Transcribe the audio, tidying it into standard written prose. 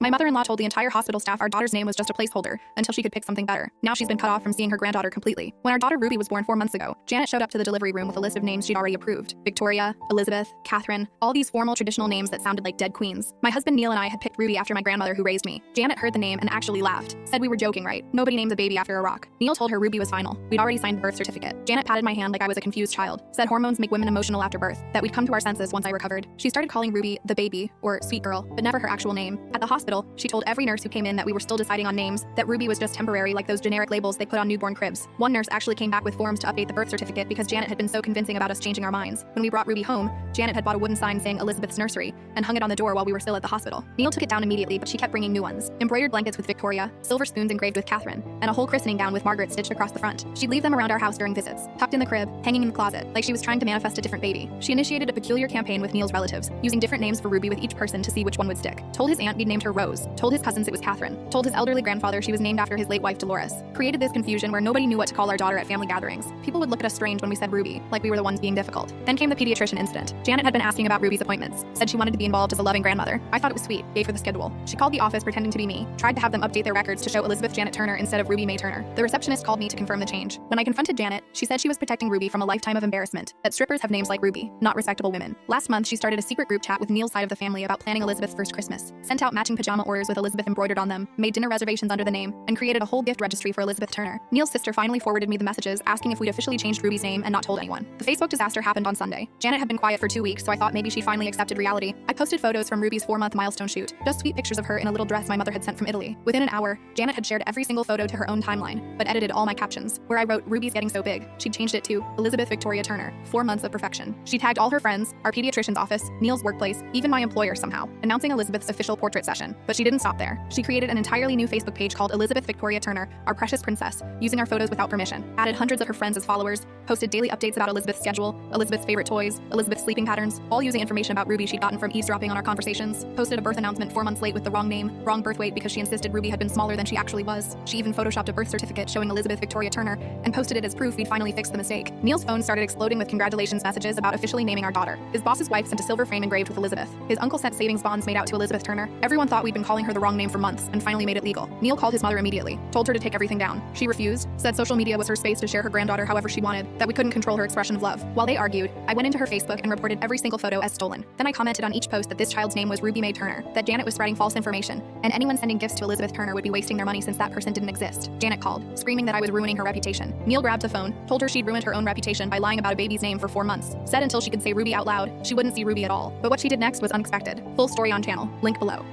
My mother-in-law told the entire hospital staff our daughter's name was just a placeholder until she could pick something better. Now she's been cut off from seeing her granddaughter completely. When our daughter Ruby was born 4 months ago, Janet showed up to the delivery room with a list of names she'd already approved. Victoria, Elizabeth, Catherine, all these formal traditional names that sounded like dead queens. My husband Neil and I had picked Ruby after my grandmother who raised me. Janet heard the name and actually laughed. Said we were joking, right? Nobody names a baby after a rock. Neil told her Ruby was final. We'd already signed the birth certificate. Janet patted my hand like I was a confused child. Said hormones make women emotional after birth. That we'd come to our senses once I recovered. She started calling Ruby the baby or sweet girl, but never her actual name. At the hospital, she told every nurse who came in that we were still deciding on names, that Ruby was just temporary like those generic labels they put on newborn cribs. One nurse actually came back with forms to update the birth certificate because Janet had been so convincing about us changing our minds. When we brought Ruby home, Janet had bought a wooden sign saying Elizabeth's nursery and hung it on the door while we were still at the hospital. Neil took it down immediately, but she kept bringing new ones. Embroidered blankets with Victoria, silver spoons engraved with Catherine, and a whole christening gown with Margaret stitched across the front. She'd leave them around our house during visits, tucked in the crib, hanging in the closet, like she was trying to manifest a different baby. She initiated a peculiar campaign with Neil's relatives, using different names for Ruby with each person to see which one would stick. Told his aunt we'd named her Rose, told his cousins it was Catherine, told his elderly grandfather she was named after his late wife Dolores. Created this confusion where nobody knew what to call our daughter at family gatherings. People would look at us strange when we said Ruby, like we were the ones being difficult. Then came the pediatrician incident. Janet had been asking about Ruby's appointments, said she wanted to be involved as a loving grandmother. I thought it was sweet, gave her the schedule. She called the office pretending to be me, tried to have them update their records to show Elizabeth Janet Turner instead of Ruby May Turner. The receptionist called me to confirm the change. When I confronted Janet, she said she was protecting Ruby from a lifetime of embarrassment, that strippers have names like Ruby, not respectable women. Last month, she started a secret group chat with Neil's side of the family about planning Elizabeth's first Christmas, sent out matching pajama orders with Elizabeth embroidered on them, made dinner reservations under the name, and created a whole gift registry for Elizabeth Turner. Neil's sister finally forwarded me the messages asking if we'd officially changed Ruby's name and not told anyone. The Facebook disaster happened on Sunday. Janet had been quiet for 2 weeks, so I thought maybe she'd finally accepted reality. I posted photos from Ruby's 4-month milestone shoot, just sweet pictures of her in a little dress my mother had sent from Italy. Within an hour, Janet had shared every single photo to her own timeline, but edited all my captions. Where I wrote, "Ruby's getting so big," she'd changed it to Elizabeth Victoria Turner, 4 months of perfection. She tagged all her friends, our pediatrician's office, Neil's workplace, even my employer somehow, announcing Elizabeth's official portrait session. But she didn't stop there. She created an entirely new Facebook page called Elizabeth Victoria Turner, our precious princess, using our photos without permission, added hundreds of her friends as followers, posted daily updates about Elizabeth's schedule, Elizabeth's favorite toys, Elizabeth's sleeping patterns, all using information about Ruby she'd gotten from eavesdropping on our conversations, posted a birth announcement 4 months late with the wrong name, wrong birth weight because she insisted Ruby had been smaller than she actually was. She even photoshopped a birth certificate showing Elizabeth Victoria Turner and posted it as proof we'd finally fixed the mistake. Neil's phone started exploding with congratulations messages about officially naming our daughter. His boss's wife sent a silver frame engraved with Elizabeth. His uncle sent savings bonds made out to Elizabeth Turner. Everyone thought we'd been calling her the wrong name for months and finally made it legal. Neil called his mother immediately, told her to take everything down. She refused, said social media was her space to share her granddaughter however she wanted, that we couldn't control her expression of love. While they argued, I went into her Facebook and reported every single photo as stolen. Then I commented on each post that this child's name was Ruby May Turner, that Janet was spreading false information, and anyone sending gifts to Elizabeth Turner would be wasting their money since that person didn't exist. Janet called, screaming that I was ruining her reputation. Neil grabbed the phone, told her she'd ruined her own reputation by lying about a baby's name for 4 months, said until she could say Ruby out loud, she wouldn't see Ruby at all. But what she did next was unexpected. Full story on channel, link below.